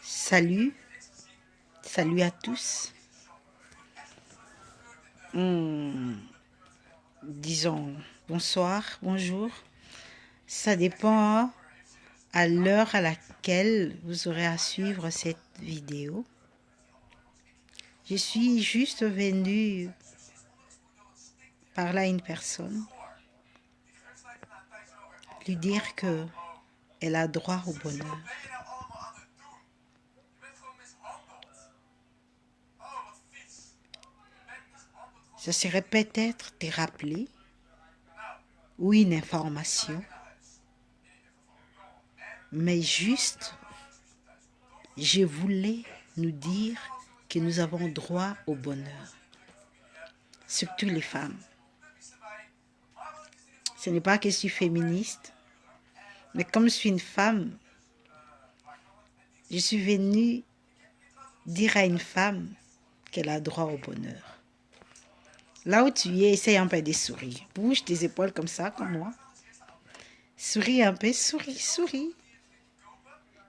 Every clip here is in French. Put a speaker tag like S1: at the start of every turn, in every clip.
S1: Salut, salut à tous. Disons bonsoir, bonjour. Ça dépend à l'heure à laquelle vous aurez à suivre cette vidéo. Je suis juste venue parler à une personne, lui dire que elle a droit au bonheur. Ça serait peut-être te rappeler ou une information, mais juste, je voulais nous dire que nous avons droit au bonheur, surtout les femmes. Ce n'est pas que je suis féministe, mais comme je suis une femme, je suis venue dire à une femme qu'elle a droit au bonheur. Là où tu es, essaye un peu de sourire. Bouge tes épaules comme ça, comme moi. Souris un peu, souris, souris.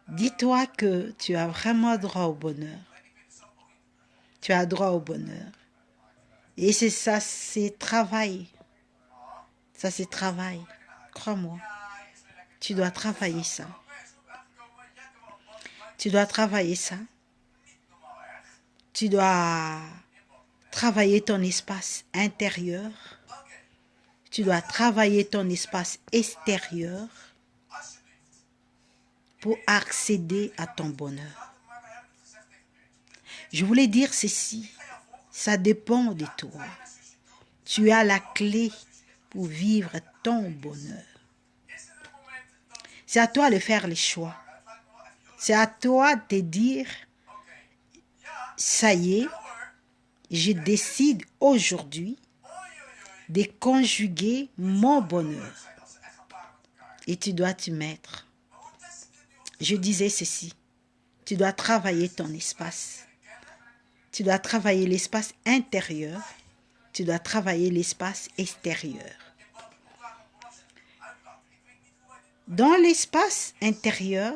S1: Dis-toi que tu as vraiment droit au bonheur. Tu as droit au bonheur. Et c'est ça, c'est travail. Ça, c'est travail. Crois-moi. Tu dois travailler ça. Tu dois travailler ça. Tu dois travailler ton espace intérieur. Tu dois travailler ton espace extérieur pour accéder à ton bonheur. Je voulais dire ceci, ça dépend de toi. Tu as la clé pour vivre ton bonheur. C'est à toi de faire les choix. C'est à toi de dire, ça y est, je décide aujourd'hui de conjuguer mon bonheur. Et tu dois t'y mettre. Je disais ceci, tu dois travailler ton espace. Tu dois travailler l'espace intérieur. Tu dois travailler l'espace extérieur. Dans l'espace intérieur,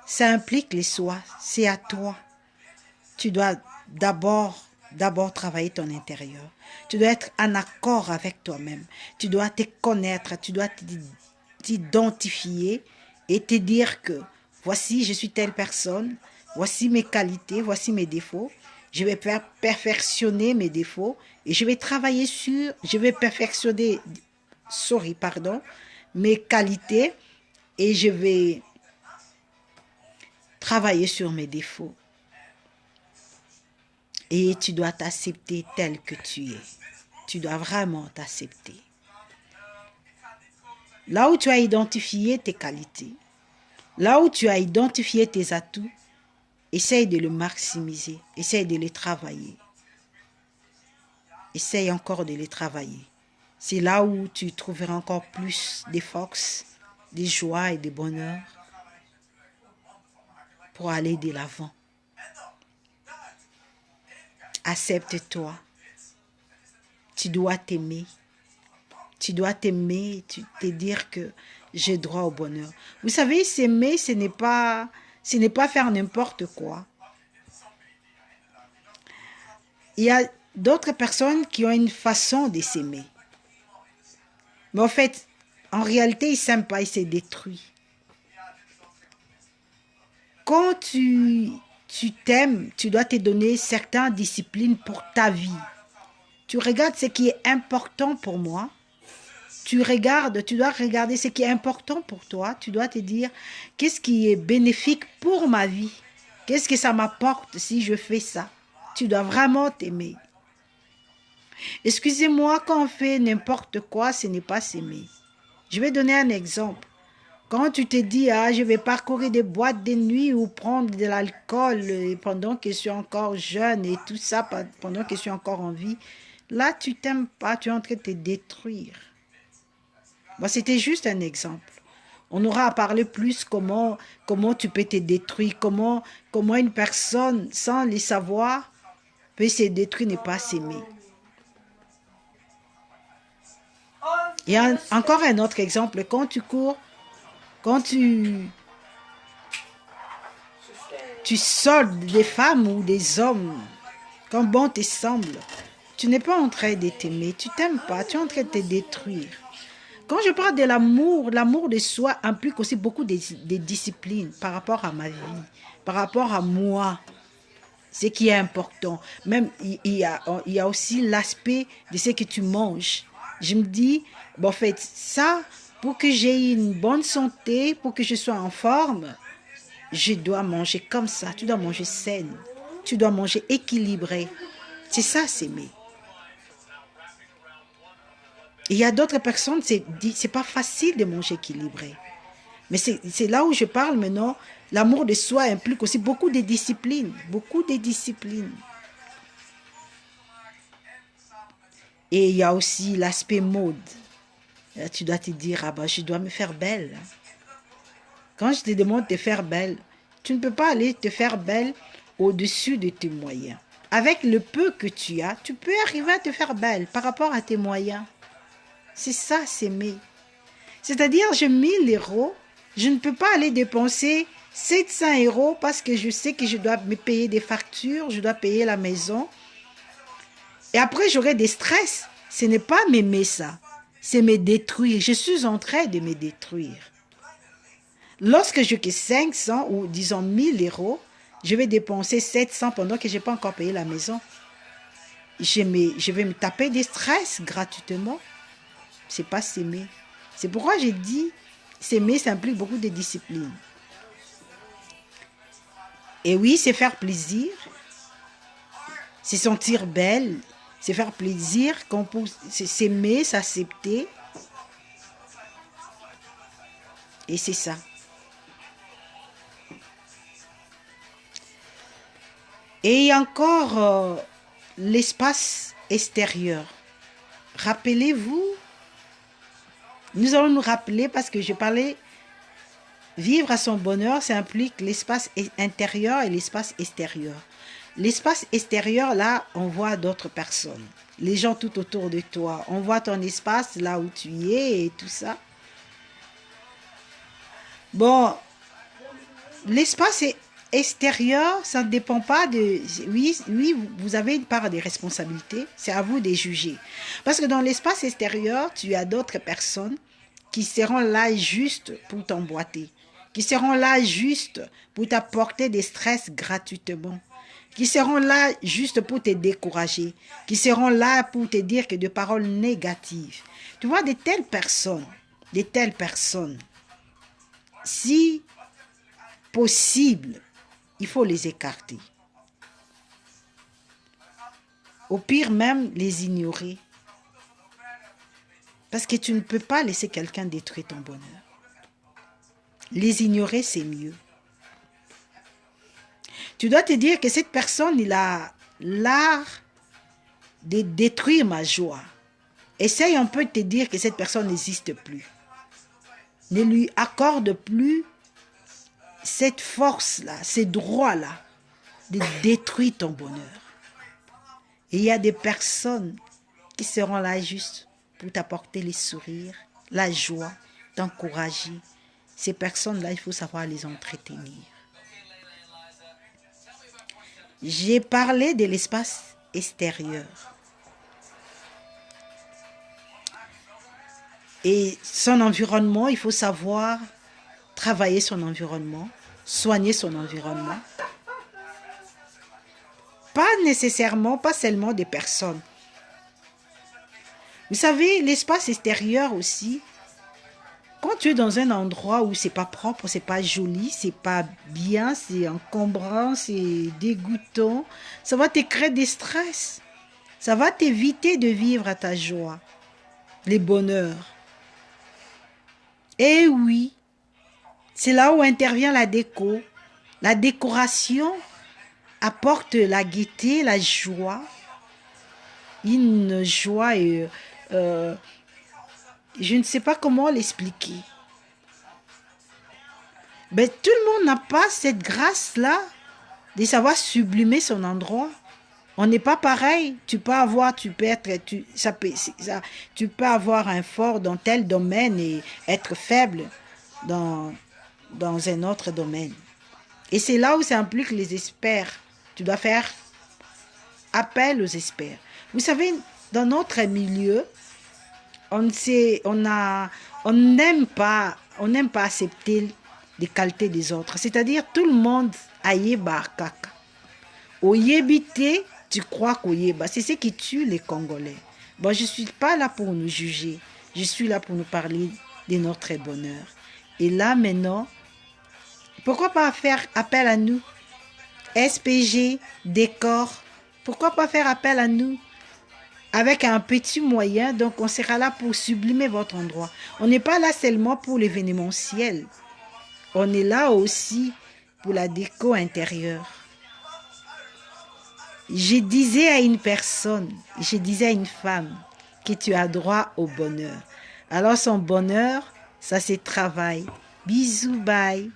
S1: ça implique les soi. C'est à toi. Tu dois d'abord travailler ton intérieur. Tu dois être en accord avec toi-même. Tu dois te connaître. Tu dois t'identifier et te dire que voici, je suis telle personne. Voici mes qualités. Voici mes défauts. Je vais perfectionner mes défauts et je vais travailler je vais perfectionner, mes qualités et je vais travailler sur mes défauts. Et tu dois t'accepter tel que tu es. Tu dois vraiment t'accepter. Là où tu as identifié tes qualités, là où tu as identifié tes atouts, essaye de le maximiser, essaye de les travailler. Essaye encore de les travailler. C'est là où tu trouveras encore plus de force, de joie et de bonheur pour aller de l'avant. Accepte-toi. Tu dois t'aimer. Tu dois t'aimer, te dire que j'ai droit au bonheur. Vous savez, s'aimer, ce n'est pas faire n'importe quoi. Il y a d'autres personnes qui ont une façon de s'aimer. Mais en fait, en réalité, ils ne s'aiment pas, ils se détruisent. Quand tu t'aimes, tu dois te donner certaines disciplines pour ta vie. Tu regardes ce qui est important pour moi. Tu dois regarder ce qui est important pour toi. Tu dois te dire, qu'est-ce qui est bénéfique pour ma vie? Qu'est-ce que ça m'apporte si je fais ça? Tu dois vraiment t'aimer. Excusez-moi, quand on fait n'importe quoi, ce n'est pas s'aimer. Je vais donner un exemple. Quand tu te dis, je vais parcourir des boîtes de nuit ou prendre de l'alcool pendant que je suis encore jeune et tout ça, pendant que je suis encore en vie, là, tu t'aimes pas, tu es en train de te détruire. Bon, c'était juste un exemple. On aura à parler plus comment tu peux te détruire, comment une personne, sans le savoir, peut se détruire, ne pas s'aimer. Il y a encore un autre exemple. Quand tu cours, quand tu tu soldes des femmes ou des hommes comme bon te semble. Tu n'es pas en train de t'aimer, tu t'aimes pas, tu es en train de te détruire. Quand je parle de l'amour de soi implique aussi beaucoup de disciplines par rapport à ma vie, par rapport à moi, ce qui est important. Même, il y a aussi l'aspect de ce que tu manges. Je me dis, bon, en fait, ça, pour que j'ai une bonne santé, pour que je sois en forme, je dois manger comme ça. Tu dois manger saine. Tu dois manger équilibré. C'est ça, s'aimer. Il y a d'autres personnes, c'est pas facile de manger équilibré. Mais c'est là où je parle maintenant. L'amour de soi implique aussi beaucoup de disciplines. Beaucoup de disciplines. Et il y a aussi l'aspect mode. Tu dois te dire, ah ben, je dois me faire belle. Quand je te demande de te faire belle, tu ne peux pas aller te faire belle au-dessus de tes moyens. Avec le peu que tu as, tu peux arriver à te faire belle par rapport à tes moyens. C'est ça, s'aimer. C'est-à-dire, j'ai 1000 euros, je ne peux pas aller dépenser 700 euros parce que je sais que je dois me payer des factures, je dois payer la maison. Et après, j'aurai des stress. Ce n'est pas m'aimer ça, c'est me détruire. Je suis en train de me détruire. Lorsque je n'ai 500 ou disons 1000 euros, je vais dépenser 700 pendant que je n'ai pas encore payé la maison. Je vais me taper des stress gratuitement. C'est pas s'aimer. C'est pourquoi j'ai dit, s'aimer, ça implique beaucoup de discipline. Et oui, c'est faire plaisir, c'est sentir belle, c'est faire plaisir, c'est s'aimer, s'accepter. Et c'est ça. Et il y a encore l'espace extérieur. Rappelez-vous, nous allons nous rappeler parce que je parlais, vivre à son bonheur, ça implique l'espace intérieur et l'espace extérieur. L'espace extérieur, là, on voit d'autres personnes, les gens tout autour de toi. On voit ton espace là où tu es et tout ça. Bon, l'espace extérieur, ça ne dépend pas de... Oui, vous avez une part de responsabilité, c'est à vous de juger. Parce que dans l'espace extérieur, tu as d'autres personnes qui seront là juste pour t'emboîter, qui seront là juste pour t'apporter des stress gratuitement, qui seront là juste pour te décourager, qui seront là pour te dire que des paroles négatives. Tu vois, de telles personnes, si possible, il faut les écarter. Au pire même, les ignorer. Parce que tu ne peux pas laisser quelqu'un détruire ton bonheur. Les ignorer, c'est mieux. Tu dois te dire que cette personne, il a l'art de détruire ma joie. Essaye un peu de te dire que cette personne n'existe plus. Ne lui accorde plus cette force-là, ces droits-là, de détruire ton bonheur. Et il y a des personnes qui seront là juste pour t'apporter les sourires, la joie, t'encourager. Ces personnes-là, il faut savoir les entretenir. J'ai parlé de l'espace extérieur. Et son environnement, il faut savoir travailler son environnement, soigner son environnement. Pas nécessairement, pas seulement des personnes. Vous savez, l'espace extérieur aussi, quand tu es dans un endroit où c'est pas propre, c'est pas joli, c'est pas bien, c'est encombrant, c'est dégoûtant, ça va te créer des stress. Ça va t'éviter de vivre à ta joie, les bonheurs. Et oui, c'est là où intervient la déco. La décoration apporte la gaieté, la joie. Une joie, je ne sais pas comment l'expliquer. Mais tout le monde n'a pas cette grâce-là de savoir sublimer son endroit. On n'est pas pareil. Tu peux avoir un fort dans tel domaine et être faible dans un autre domaine. Et c'est là où ça implique les experts. Tu dois faire appel aux experts. Vous savez, dans notre milieu, on n'aime pas accepter les qualités des autres. C'est-à-dire, tout le monde a yeba kaka. Oyebite, tu crois qu'oyeba. C'est ce qui tue les Congolais. Bon, je ne suis pas là pour nous juger. Je suis là pour nous parler de notre bonheur. Et là, maintenant, pourquoi pas faire appel à nous? SPG, décor. Pourquoi pas faire appel à nous? Avec un petit moyen, donc on sera là pour sublimer votre endroit. On n'est pas là seulement pour l'événementiel. On est là aussi pour la déco intérieure. Je disais à une personne, je disais à une femme que tu as droit au bonheur. Alors son bonheur, ça se travaille. Bisous, bye.